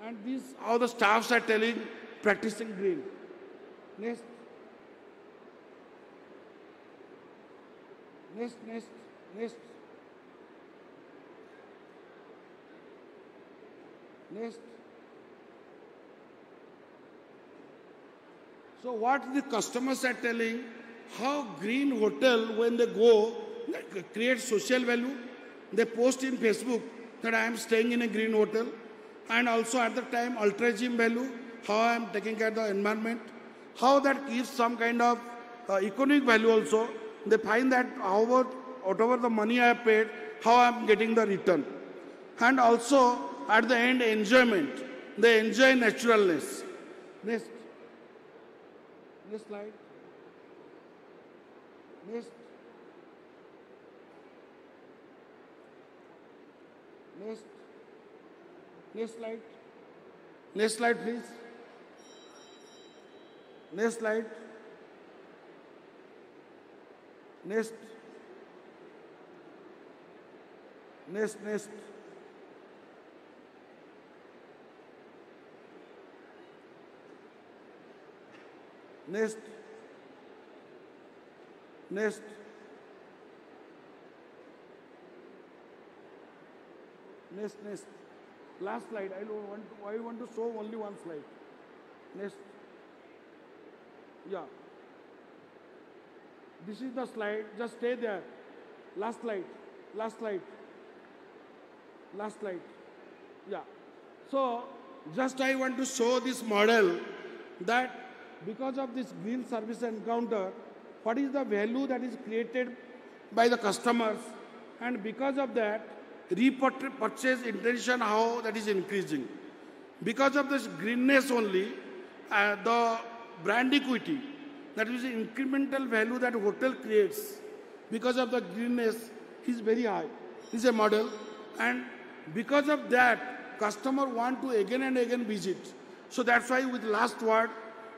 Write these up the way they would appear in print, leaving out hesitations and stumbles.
And this, how the staffs are telling, practicing green. Next. Next, next, next. Next. So what the customers are telling, how green hotel, when they go, they create social value. They post in Facebook that I am staying in a green hotel. And also at the time, ultra-gym value, how I am taking care of the environment. How that gives some kind of economic value also. They find that however, whatever the money I have paid, how I am getting the return. And also, at the end, enjoyment. They enjoy naturalness. Next. Next slide. Next. Next. Next slide. Next slide, please. Next slide. Next. Next, next. Next. Next. Next, next. Last slide. I want to show only one slide. Next. Yeah. This is the slide. Just stay there. Last slide. Last slide. Last slide. Yeah. So, just I want to show this model that because of this green service encounter, what is the value that is created by the customers, and because of that, repurchase intention, how that is increasing. Because of this greenness only, the brand equity, that is the incremental value that hotel creates, because of the greenness, is very high. This is a model, and because of that, customer want to again and again visit. So that's why with last word,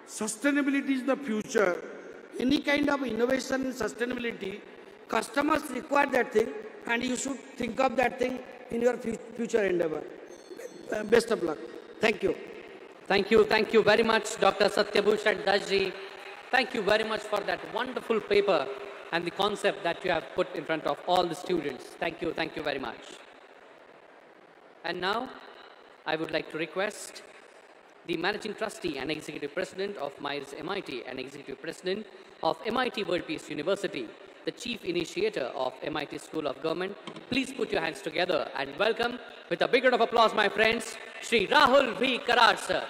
sustainability is the future. Any kind of innovation in sustainability, customers require that thing, and you should think of that thing in your future endeavor. Best of luck. Thank you. Thank you very much, Dr. Satyabhushan Dashji. Thank you very much for that wonderful paper and the concept that you have put in front of all the students. Thank you very much. And now, I would like to request the Managing Trustee and Executive President of MIRES MIT and Executive President of MIT World Peace University, the Chief Initiator of MIT School of Government. Please put your hands together and welcome, with a big round of applause, my friends, Shri Rahul V. Karar, sir.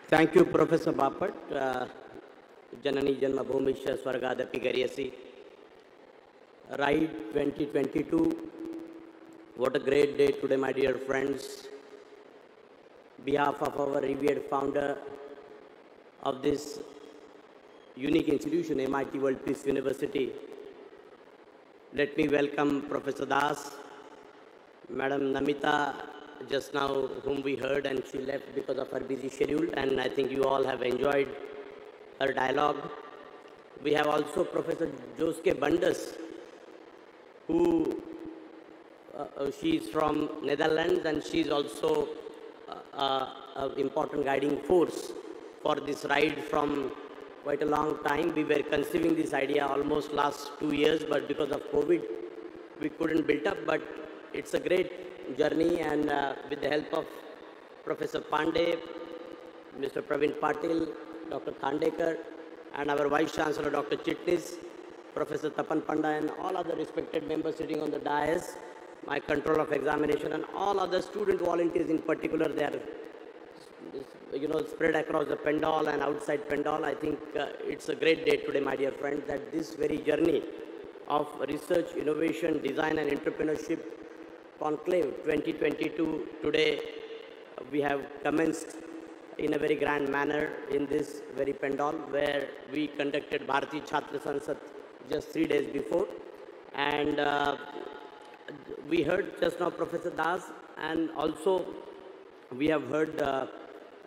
Thank you, Professor Bapat. Janani Janma Bhumisha Swargadapi Gariyasi. Ride 2022. What a great day today, my dear friends. Behalf of our revered founder of this unique institution, MIT World Peace University, let me welcome Professor Das, Madam Namita, just now whom we heard, and she left because of her busy schedule, and I think you all have enjoyed her dialogue. We have also Professor Joske Bundes, who she is from Netherlands, and she is also an important guiding force for this ride from quite a long time. We were conceiving this idea almost last 2 years, but because of COVID, we couldn't build up. But it's a great journey, and with the help of Professor Pandey, Mr. Praveen Patil, Dr. Khandekar, and our Vice Chancellor, Dr. Chitnis, Professor Tapan Panda, and all other respected members sitting on the dais, my control of examination, and all other student volunteers in particular, they are spread across the Pendal and outside Pendal. I think it's a great day today, my dear friends, that this very journey of research, innovation, design, and entrepreneurship Conclave 2022, today we have commenced in a very grand manner in this very Pendal, where we conducted Bharatiya Chhatra Sansad just 3 days before. And we heard just now Professor Das, and also we have heard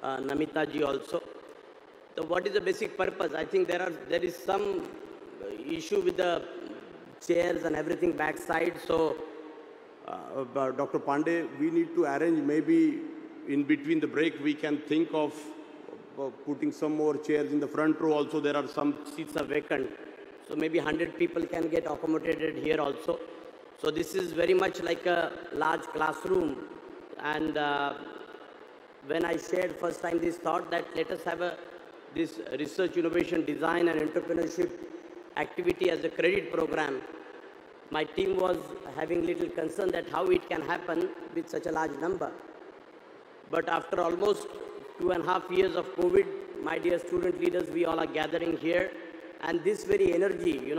Namita ji also. So what is the basic purpose? I think there is some issue with the chairs and everything backside. So Dr. Pandey, we need to arrange maybe in between the break we can think of putting some more chairs in the front row also. There are some seats are vacant. So maybe 100 people can get accommodated here also. So this is very much like a large classroom. And when I shared first time this thought that let us have this research, innovation, design and entrepreneurship activity as a credit program, my team was having little concern that how it can happen with such a large number. But after almost 2.5 years of COVID, my dear student leaders, we all are gathering here, and this very energy,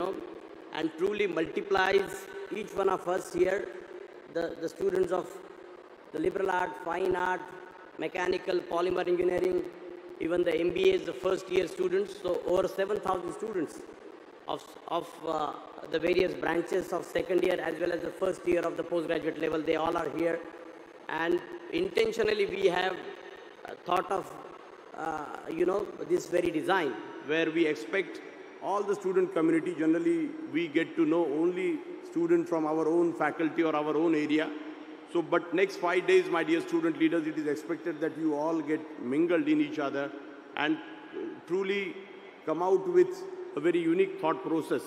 and truly multiplies each one of us here, the students of the liberal art, fine art, mechanical, polymer engineering, even the MBAs, the first year students, so over 7,000 students of the various branches of second year as well as the first year of the postgraduate level, they all are here. And intentionally we have thought of, this very design where we expect all the student community, generally we get to know only students from our own faculty or our own area. So, but next 5 days, my dear student leaders, it is expected that you all get mingled in each other and truly come out with a very unique thought process.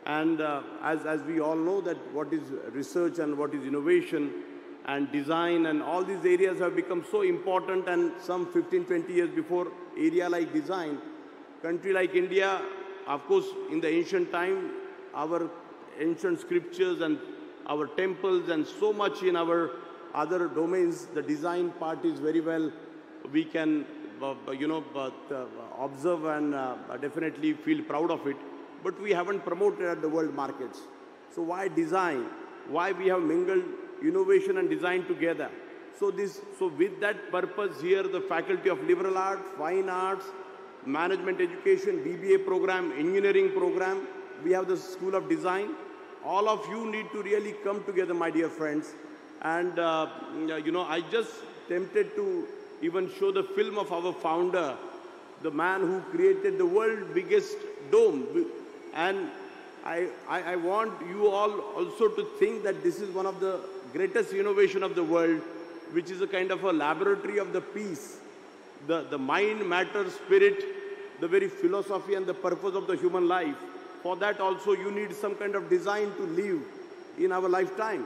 And as we all know that what is research and what is innovation and design and all these areas have become so important, and some 15, 20 years before area like design, country like India, of course, in the ancient time, our ancient scriptures and our temples and so much in our other domains, the design part is very well, we can, observe and definitely feel proud of it. But we haven't promoted at the world markets. So why design? Why we have mingled innovation and design together? So with that purpose here, the Faculty of Liberal Arts, Fine Arts, Management Education, BBA program, Engineering program, we have the School of Design. All of you need to really come together, my dear friends. And, I just tempted to even show the film of our founder, the man who created the world's biggest dome. And I want you all also to think that this is one of the greatest innovation of the world, which is a kind of a laboratory of the peace, the mind, matter, spirit, the very philosophy and the purpose of the human life. For that also you need some kind of design to live in our lifetime.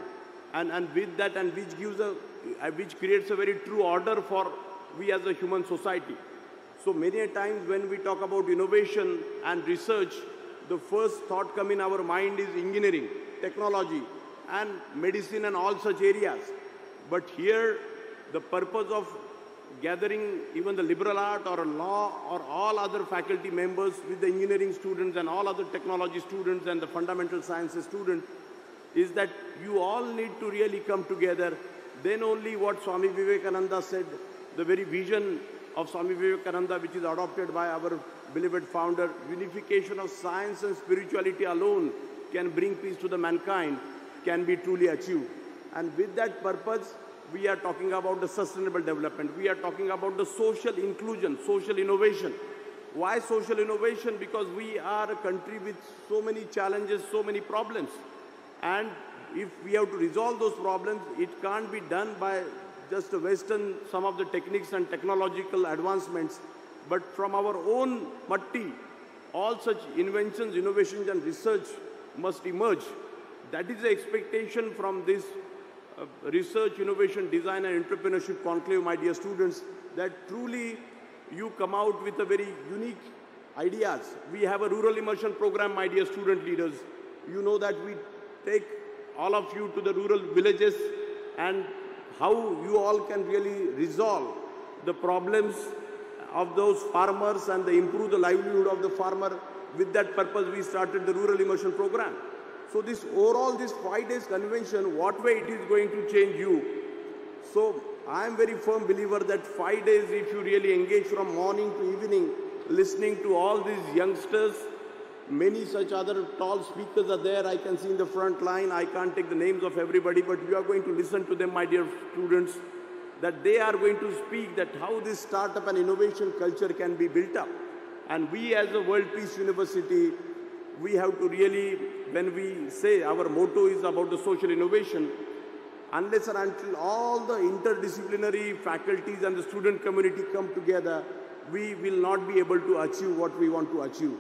And with that, and which creates a very true order for we as a human society. So many a times when we talk about innovation and research, the first thought come in our mind is engineering, technology, and medicine and all such areas. But here, the purpose of gathering even the liberal art or law or all other faculty members with the engineering students and all other technology students and the fundamental sciences students is that you all need to really come together. Then only what Swami Vivekananda said, the very vision of Swami Vivekananda, which is adopted by our beloved founder, unification of science and spirituality alone can bring peace to the mankind, can be truly achieved. And with that purpose, we are talking about the sustainable development. We are talking about the social inclusion, social innovation. Why social innovation? Because we are a country with so many challenges, so many problems. And if we have to resolve those problems, it can't be done by just Western, some of the techniques and technological advancements, but from our own matti, all such inventions, innovations and research must emerge. That is the expectation from this research, innovation, design and entrepreneurship conclave, my dear students, that truly you come out with a very unique ideas. We have a rural immersion program, my dear student leaders. You know that we take all of you to the rural villages and how you all can really resolve the problems of those farmers and improve the livelihood of the farmer. With that purpose, we started the rural immersion program. So this overall, this 5 days convention, what way it is going to change you? So I am very firm believer that 5 days, if you really engage from morning to evening, listening to all these youngsters, many such other tall speakers are there. I can see in the front line. I can't take the names of everybody, but you are going to listen to them, my dear students, that they are going to speak that how this startup and innovation culture can be built up. And we as a World Peace University, we have to really, when we say our motto is about the social innovation, unless and until all the interdisciplinary faculties and the student community come together, we will not be able to achieve what we want to achieve.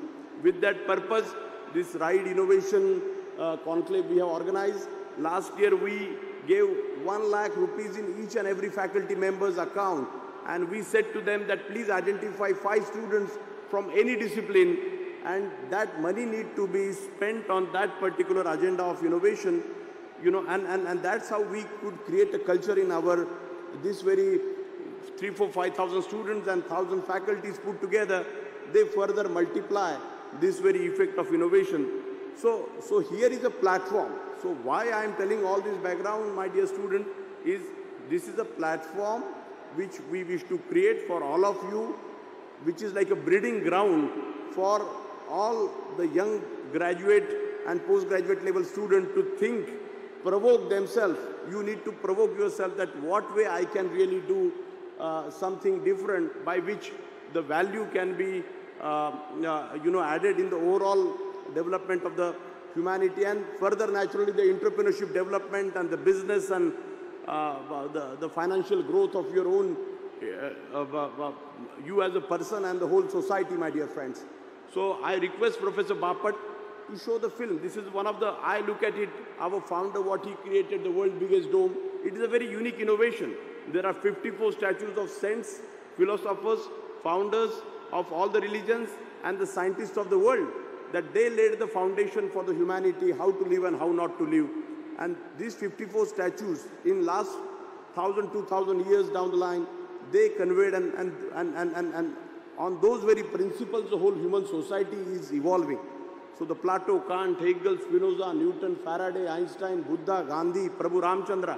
With that purpose, this RIDE Innovation Conclave we have organized. Last year we gave 1 lakh rupees in each and every faculty member's account, and we said to them that please identify 5 students from any discipline, and that money need to be spent on that particular agenda of innovation, and that's how we could create a culture in our, this very 3, 4, 5,000 students and 1,000 faculties put together, they further multiply this very effect of innovation. So here is a platform. So why I am telling all this background, my dear student, is this is a platform which we wish to create for all of you, which is like a breeding ground for all the young graduate and postgraduate level students to think, provoke themselves. You need to provoke yourself that what way I can really do something different by which the value can be added in the overall development of the humanity, and further naturally the entrepreneurship development and the business and the financial growth of your own, you as a person and the whole society, my dear friends. So I request Professor Bapat to show the film. This is one of the, I look at it, our founder, what he created, the world's biggest dome. It is a very unique innovation. There are 54 statues of saints, philosophers, founders of all the religions, and the scientists of the world, that they laid the foundation for the humanity, how to live and how not to live. And these 54 statues, in last 1,000, 2,000 years down the line, they conveyed, and on those very principles, the whole human society is evolving. So the Plato, Kant, Hegel, Spinoza, Newton, Faraday, Einstein, Buddha, Gandhi, Prabhu Ramchandra,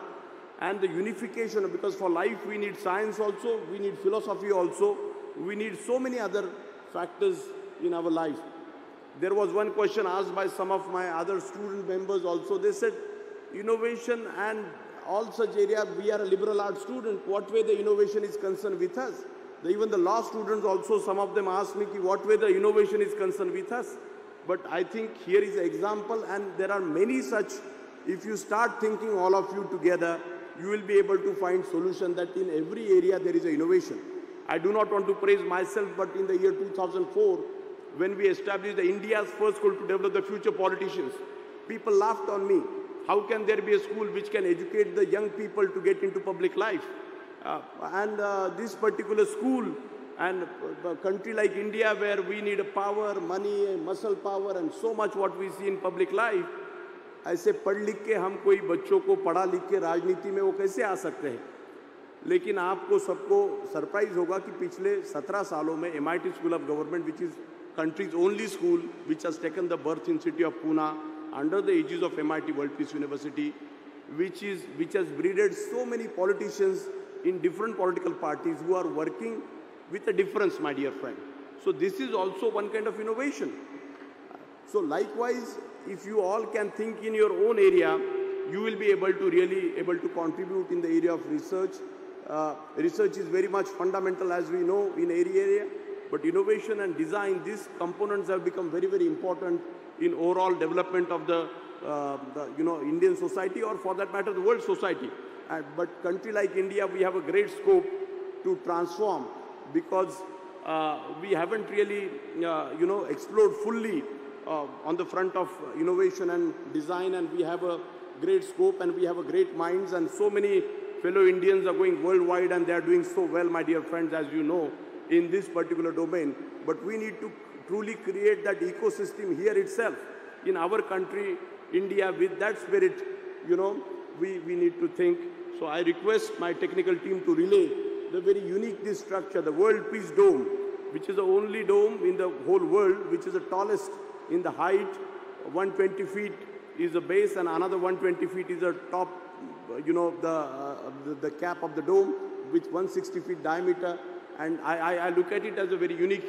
and the unification, because for life we need science also, we need philosophy also, we need so many other factors in our life. There was one question asked by some of my other student members also. They said, innovation and all such area, we are a liberal arts student, what way the innovation is concerned with us? Even the law students also, some of them asked me, what way the innovation is concerned with us? But I think here is an example, and there are many such. If you start thinking all of you together, you will be able to find solution that in every area there is an innovation. I do not want to praise myself, but in the year 2004, when we established the India's first school to develop the future politicians, people laughed on me. How can there be a school which can educate the young people to get into public life? This particular school and a country like India, where we need power, money, muscle power, and so much what we see in public life, ऐसे पढ़ लिख के हम कोई बच्चों को पढ़ा लिख के राजनीति में वो कैसे आ सकते हैं? लेकिन आपको सबको सरप्राइज होगा कि पिछले 17 सालों में MIT School of Government, which is country's only school which has taken the birth in city of Pune under the aegis of MIT World Peace University, which has breeded so many politicians in different political parties who are working with a difference, my dear friend. So this is also one kind of innovation. So likewise, if you all can think in your own area, you will be able to really contribute in the area of research. Research is very much fundamental, as we know, in every area. But innovation and design, these components have become very, very important in overall development of the Indian society, or for that matter, the world society. But country like India, we have a great scope to transform, because we haven't really, explored fully on the front of innovation and design, and we have a great scope and we have a great minds, and so many fellow Indians are going worldwide and they are doing so well, my dear friends, as you know, in this particular domain. But we need to truly create that ecosystem here itself, in our country, India, with that spirit, we need to think. So I request my technical team to relay the very unique this structure, the World Peace Dome, which is the only dome in the whole world, which is the tallest in the height. 120 feet is the base, and another 120 feet is the top, the cap of the dome, with 160 feet diameter. And I look at it as a very unique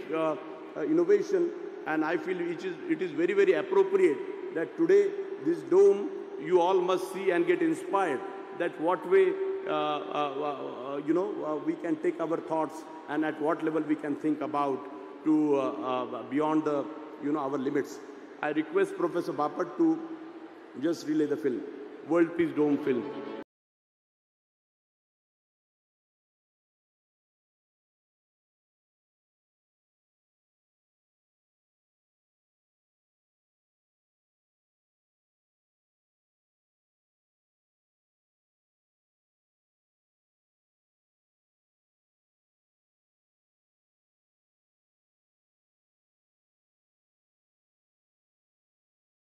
innovation, and I feel it is very, very appropriate that today this dome you all must see and get inspired, that what way we can take our thoughts, and at what level we can think about to beyond the our limits. I request Professor Bapat to just relay the film, World Peace Dome film.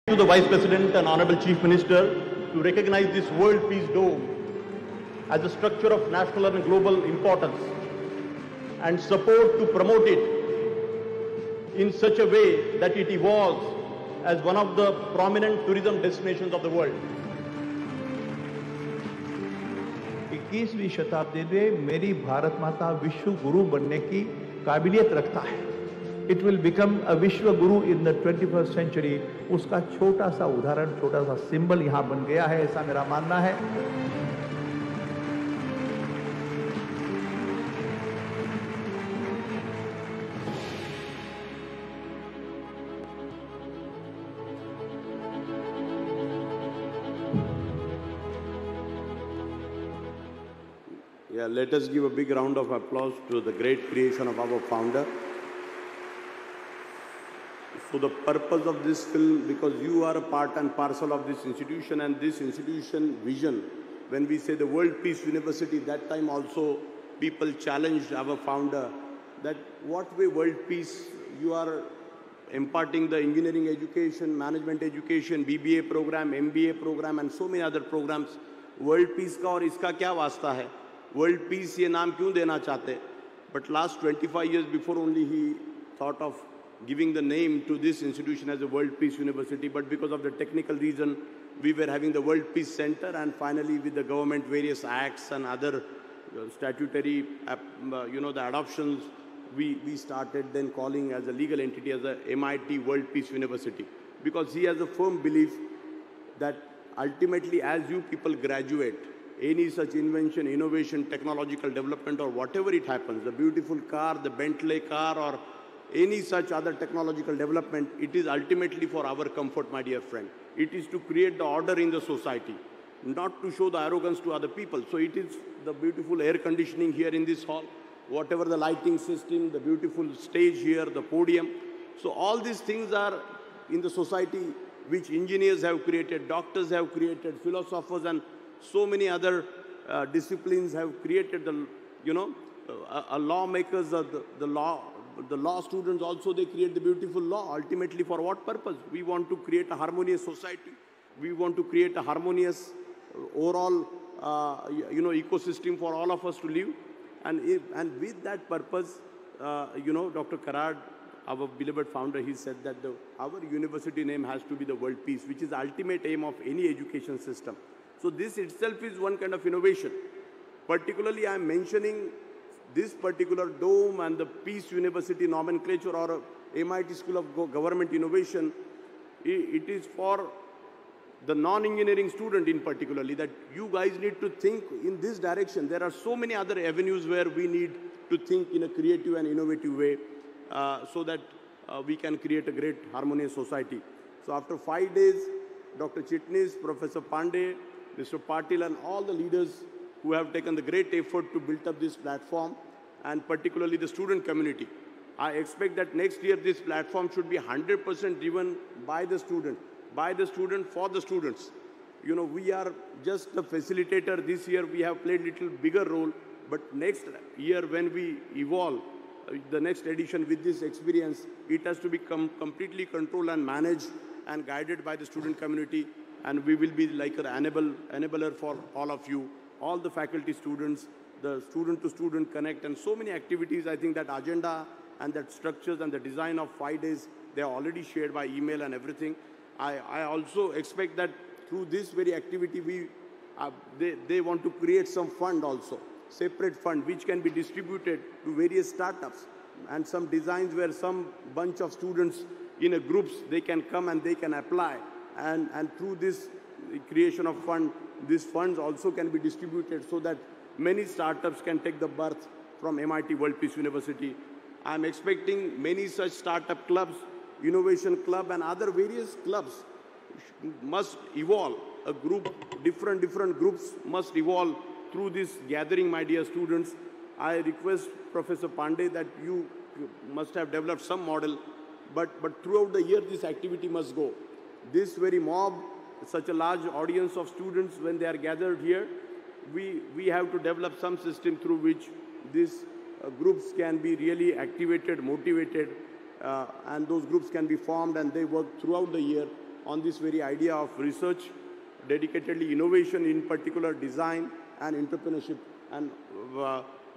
To the Vice President and Honorable Chief Minister to recognize this World Peace Dome as a structure of national and global importance and support to promote it in such a way that it evolves as one of the prominent tourism destinations of the world. 21वीं शताब्दी में मेरी भारत माता विश्व गुरु बनने की काबिलियत रखता है. It will become a विश्व गुरु in the 21st century. उसका छोटा सा उदाहरण, छोटा सा सिंबल यहाँ बन गया है, ऐसा मेरा मानना है. Yeah, let us give a big round of applause to the great creation of our founder. So the purpose of this film, because you are a part and parcel of this institution and this institution vision, when we say the World Peace University, that time also people challenged our founder that what way world peace, you are imparting the engineering education, management education, BBA program, MBA program and so many other programs. World peace का और इसका क्या वास्ता है? World peace ये नाम क्यों देना चाहते? But last 25 years before only he thought of giving the name to this institution as a World Peace University, but because of the technical reason, we were having the World Peace Center, and finally with the government various acts and other statutory, the adoptions, we started then calling as a legal entity as a MIT World Peace University, because he has a firm belief that ultimately as you people graduate, any such invention, innovation, technological development or whatever it happens, the beautiful car, the Bentley car or any such other technological development, it is ultimately for our comfort, my dear friend. It is to create the order in the society, not to show the arrogance to other people. So it is the beautiful air conditioning here in this hall, whatever the lighting system, the beautiful stage here, the podium. So all these things are in the society which engineers have created, doctors have created, philosophers and so many other disciplines have created, lawmakers, the law students also, they create the beautiful law. Ultimately, for what purpose? We want to create a harmonious society. We want to create a harmonious overall, ecosystem for all of us to live. And with that purpose, Dr. Karad, our beloved founder, he said that our university name has to be the World Peace, which is the ultimate aim of any education system. So this itself is one kind of innovation. Particularly, I am mentioning this particular dome and the Peace University nomenclature or MIT School of Government Innovation. It is for the non-engineering student in particularly, that you guys need to think in this direction. There are so many other avenues where we need to think in a creative and innovative way so that we can create a great harmonious society. So after 5 days, Dr. Chitnis, Professor Pandey, Mr. Patil and all the leaders who have taken the great effort to build up this platform, and particularly the student community. I expect that next year this platform should be 100% driven by the student for the students. We are just a facilitator. This year we have played a little bigger role, but next year when we evolve, the next edition with this experience, it has to become completely controlled and managed and guided by the student community, and we will be like an enabler for all of you, all the faculty students, the student-to-student connect, and so many activities. I think that agenda and that structures and the design of 5 days, they are already shared by email and everything. I also expect that through this very activity, they want to create some fund also, separate fund, which can be distributed to various startups, and some designs where some bunch of students in a groups, they can come and they can apply. And through this creation of fund, these funds also can be distributed so that many startups can take the birth from MIT World Peace University. I'm expecting many such startup clubs, innovation club and other various clubs must evolve. A group, different groups must evolve through this gathering, my dear students. I request Professor Pandey that you must have developed some model, but throughout the year this activity must go. This very mob, such a large audience of students, when they are gathered here, we have to develop some system through which these groups can be really activated, motivated, and those groups can be formed and they work throughout the year. on this very idea of research, dedicatedly innovation, in particular design and entrepreneurship. And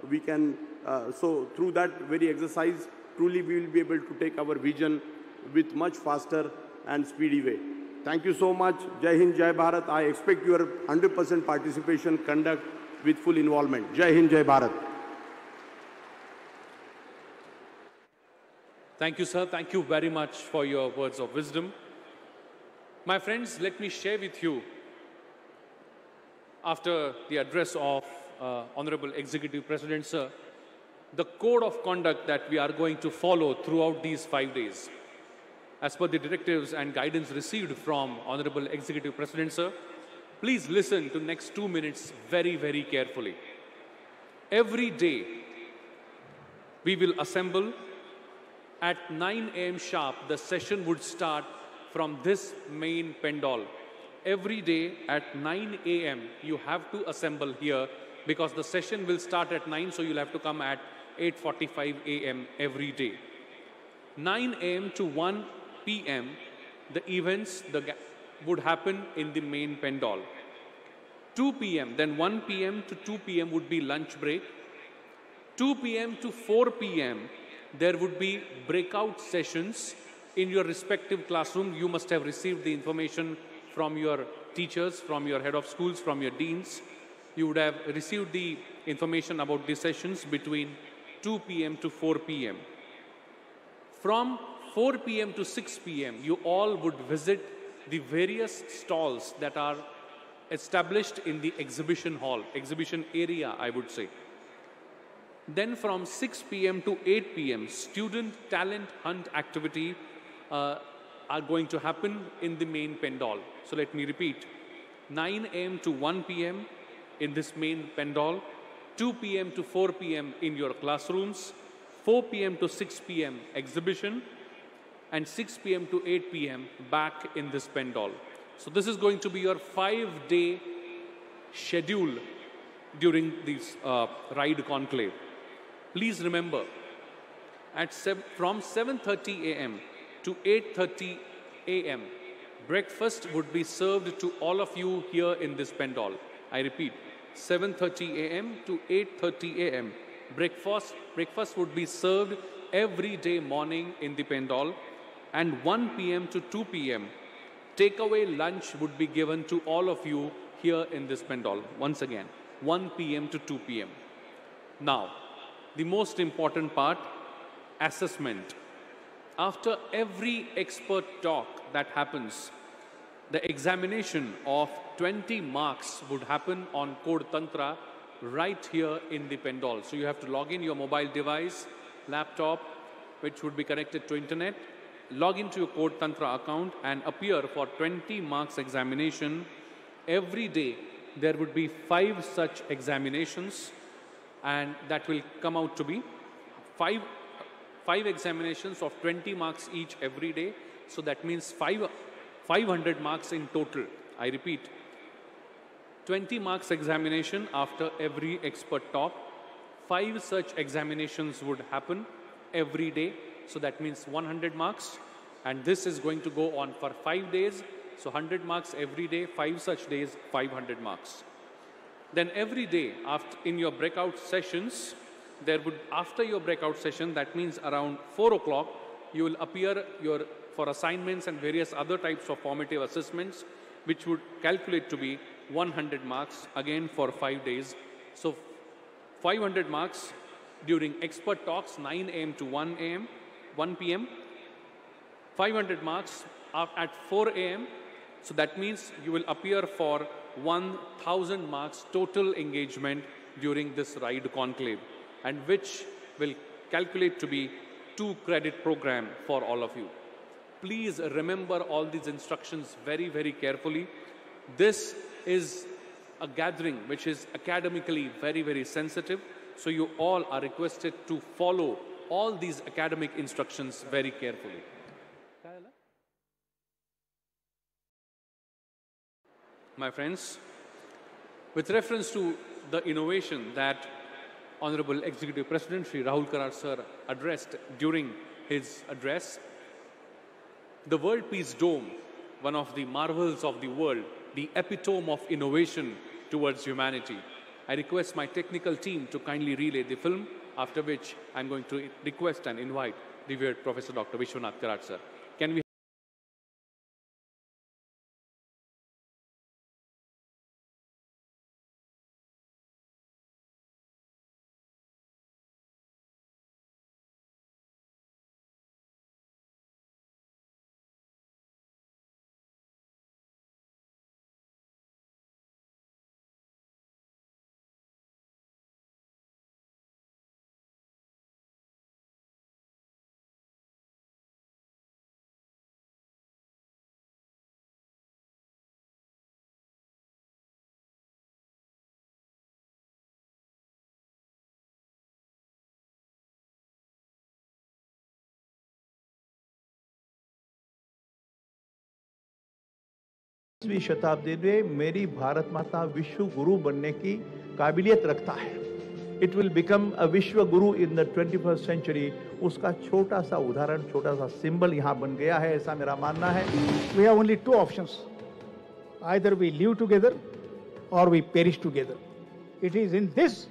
we can, so through that very exercise, truly we will be able to take our vision with much faster and speedy way. Thank you so much. Jai Hind, Jai Bharat. I expect your 100% participation, conduct with full involvement. Jai Hind, Jai Bharat. Thank you, sir. Thank you very much for your words of wisdom. My friends, let me share with you, after the address of Honorable Executive President, sir, the code of conduct that we are going to follow throughout these 5 days. As per the directives and guidance received from Honorable Executive President, sir, please listen to next 2 minutes very, very carefully. Every day, we will assemble at 9 a.m. sharp. The session would start from this main pendal. Every day at 9 a.m. you have to assemble here because the session will start at 9, so you'll have to come at 8:45 a.m. every day. 9 a.m. to 1 p.m. the events would happen in the main pendal. 2 p.m. then 1 p.m. to 2 p.m. would be lunch break. 2 p.m. to 4 p.m. there would be breakout sessions in your respective classroom. You must have received the information from your teachers, from your head of schools, from your deans. You would have received the information about the sessions between 2 p.m. to 4 p.m. From 4 p.m. to 6 p.m., you all would visit the various stalls that are established in the exhibition hall, exhibition area, I would say. Then from 6 p.m. to 8 p.m., student talent hunt activity are going to happen in the main pendal. So let me repeat, 9 a.m. to 1 p.m. in this main pendal, 2 p.m. to 4 p.m. in your classrooms, 4 p.m. to 6 p.m. exhibition, and 6 p.m. to 8 p.m. back in this pendal. So this is going to be your 5-day schedule during this ride conclave. Please remember, from 7:30 a.m. to 8:30 a.m., breakfast would be served to all of you here in this pendal. I repeat, 7:30 a.m. to 8:30 a.m. Breakfast would be served every day morning in the pendal, and 1 p.m. to 2 p.m. takeaway lunch would be given to all of you here in this pendal. Once again, 1 p.m. to 2 p.m. Now, the most important part, assessment. After every expert talk that happens, the examination of 20 marks would happen on Code Tantra right here in the pendal. So you have to log in your mobile device, laptop, which would be connected to internet, log into your Code Tantra account and appear for 20 marks examination. Every day there would be 5 such examinations, and that will come out to be 5 examinations of 20 marks each every day. So that means 500 marks in total. I repeat, 20 marks examination after every expert talk. 5 such examinations would happen every day. So that means 100 marks. And this is going to go on for 5 days. So 100 marks every day, 5 such days, 500 marks. Then every day in your breakout sessions, after your breakout session, that means around 4 o'clock, you will appear for assignments and various other types of formative assessments, which would calculate to be 100 marks, again for 5 days. So 500 marks during expert talks, 9 a.m. to 1 p.m. 500 marks at 4 a.m. So that means you will appear for 1,000 marks total engagement during this ride conclave, and which will calculate to be 2 credit program for all of you. Please remember all these instructions very, very carefully. This is a gathering which is academically very, very sensitive. So you all are requested to follow all these academic instructions very carefully. My friends, with reference to the innovation that Honorable Executive President Shri Rahul Karar sir addressed during his address, the World Peace Dome one of the marvels of the world, the epitome of innovation towards humanity. I request my technical team to kindly relay the film, after which I'm going to request and invite the revered Professor Dr. Vishwanath Karat, sir. Can we वीं शताब्दी में मेरी भारत माता विश्व गुरु बनने की काबिलियत रखता है. इट विल बिकम अ विश्व गुरु इन द 21st सेंचुरी. उसका छोटा सा उदाहरण, छोटा सा सिंबल यहाँ बन गया है, ऐसा मेरा मानना है. We have only two options. Either we live together or we perish together. It is in this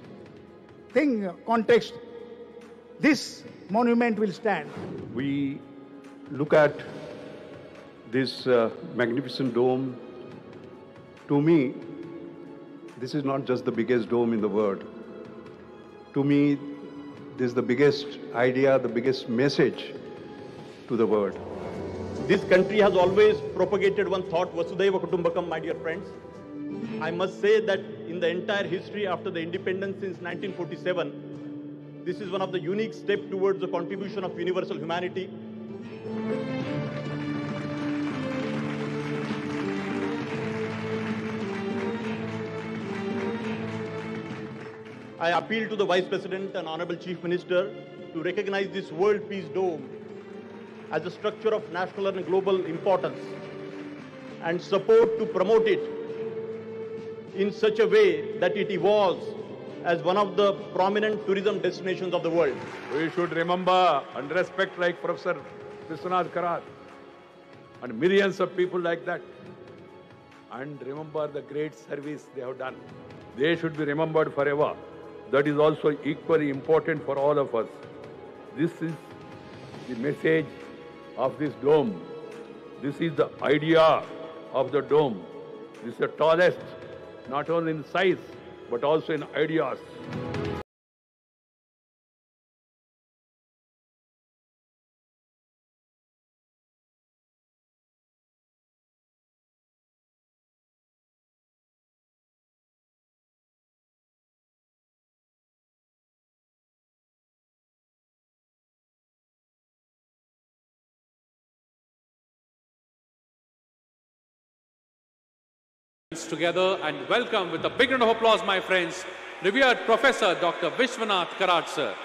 context, this monument will stand. We look at this magnificent dome. To me, this is not just the biggest dome in the world. To me, this is the biggest idea, the biggest message to the world. This country has always propagated one thought, Vasudhaiva Kutumbakam, my dear friends. I must say that in the entire history after the independence since 1947, this is one of the unique steps towards the contribution of universal humanity. I appeal to the Vice President and Honorable Chief Minister to recognize this World Peace Dome as a structure of national and global importance and support to promote it in such a way that it evolves as one of the prominent tourism destinations of the world. We should remember and respect like Professor Vishwanath Karat and millions of people like that, and remember the great service they have done. They should be remembered forever. That is also equally important for all of us. This is the message of this dome. This is the idea of the dome. This is the tallest, not only in size, but also in ideas. together and welcome with a big round of applause, my friends, revered Professor Dr. Vishwanath Karat, sir.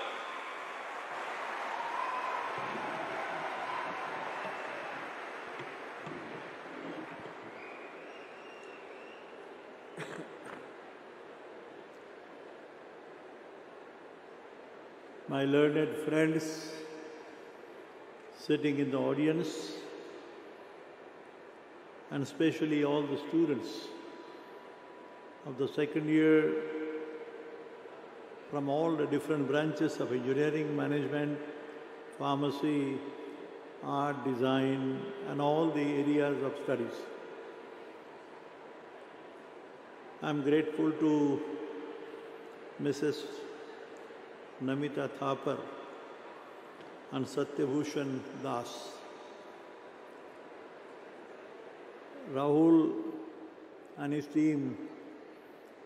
My learned friends sitting in the audience, and especially all the students of the second year from all the different branches of engineering, management, pharmacy, art, design, and all the areas of studies. I'm grateful to Mrs. Namita Thapar and Satyabhushan Das. Rahul and his team,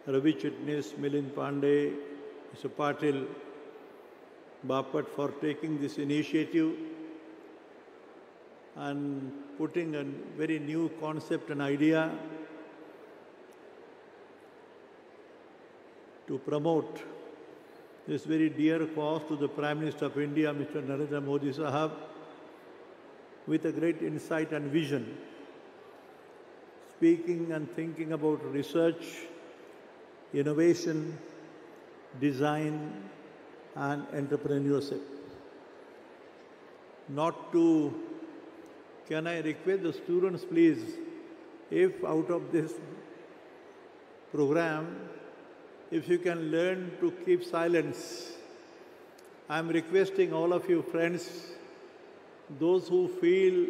Ravi Chitnis, Milind Pandey, Mr. Patil, Bapat for taking this initiative and putting a very new concept and idea to promote this very dear cause to the Prime Minister of India, Mr. Narendra Modi Sahab, with a great insight and vision, speaking and thinking about research, innovation, design, and entrepreneurship. Not to can I request the students, please, if out of this program, if you can learn to keep silence. I am requesting all of you friends, those who feel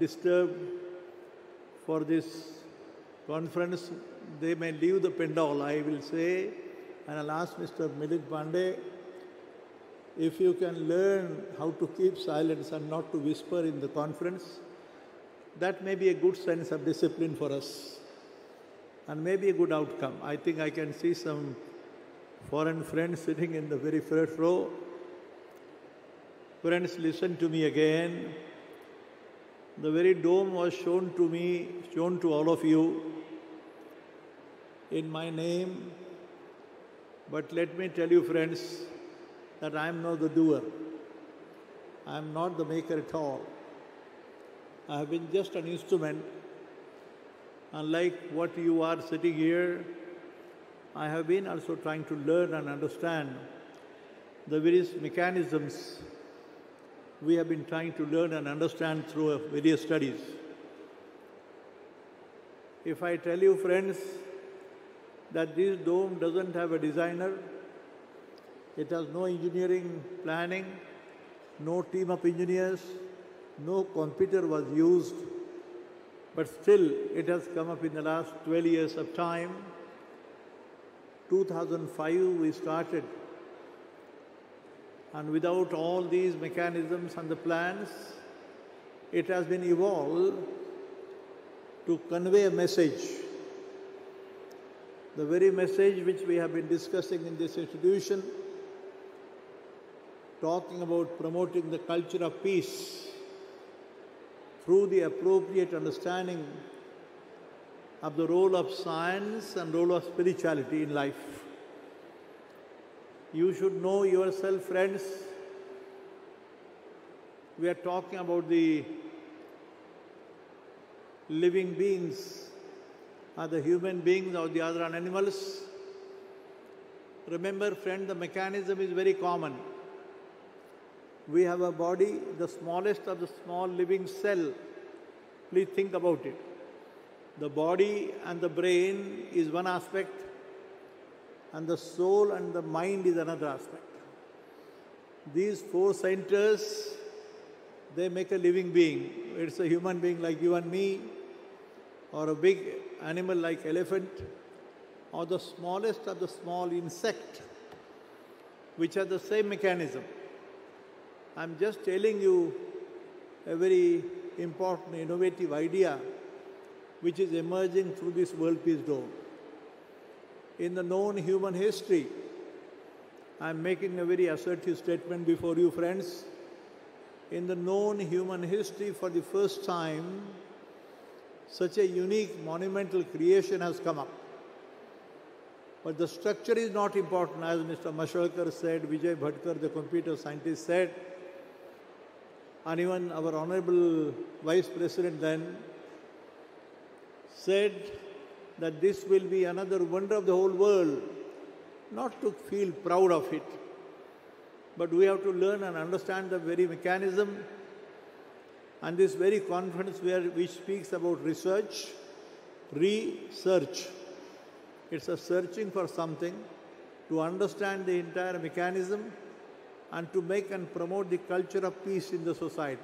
disturbed for this conference, they may leave the pendal, I will say, and I'll ask Mr. Milind Pandey, if you can learn how to keep silence and not to whisper in the conference, that may be a good sense of discipline for us and maybe a good outcome. I think I can see some foreign friends sitting in the very first row. Friends, listen to me again. The very dome was shown to me, shown to all of you in my name. But let me tell you, friends, that I am not the doer. I am not the maker at all. I have been just an instrument. Unlike what you are sitting here, I have been also trying to learn and understand the various mechanisms we have been trying to learn and understand through various studies. If I tell you, friends, that this dome doesn't have a designer, it has no engineering planning, no team of engineers, no computer was used, but still it has come up in the last 12 years of time. 2005 we started, and without all these mechanisms and the plans, it has been evolved to convey a message. The very message which we have been discussing in this institution, talking about promoting the culture of peace through the appropriate understanding of the role of science and role of spirituality in life. You should know yourself, friends, we are talking about the living beings, are the human beings or the other animals. Remember, friend, the mechanism is very common. We have a body, the smallest of the small living cell. Please think about it. The body and the brain is one aspect, and the soul and the mind is another aspect. These four centers, they make a living being. It's a human being like you and me, or a big animal like elephant, or the smallest of the small insect, which has the same mechanism. I'm just telling you a very important, innovative idea which is emerging through this World Peace Dome. In the known human history, I'm making a very assertive statement before you, friends. In the known human history, for the first time, such a unique, monumental creation has come up. But the structure is not important, as Mr. Mashalkar said, Vijay Bhatkar, the computer scientist, said, and even our Honorable Vice President then said that this will be another wonder of the whole world, not to feel proud of it, but we have to learn and understand the very mechanism. And this very conference which speaks about research. It's a searching for something, to understand the entire mechanism and to make and promote the culture of peace in the society.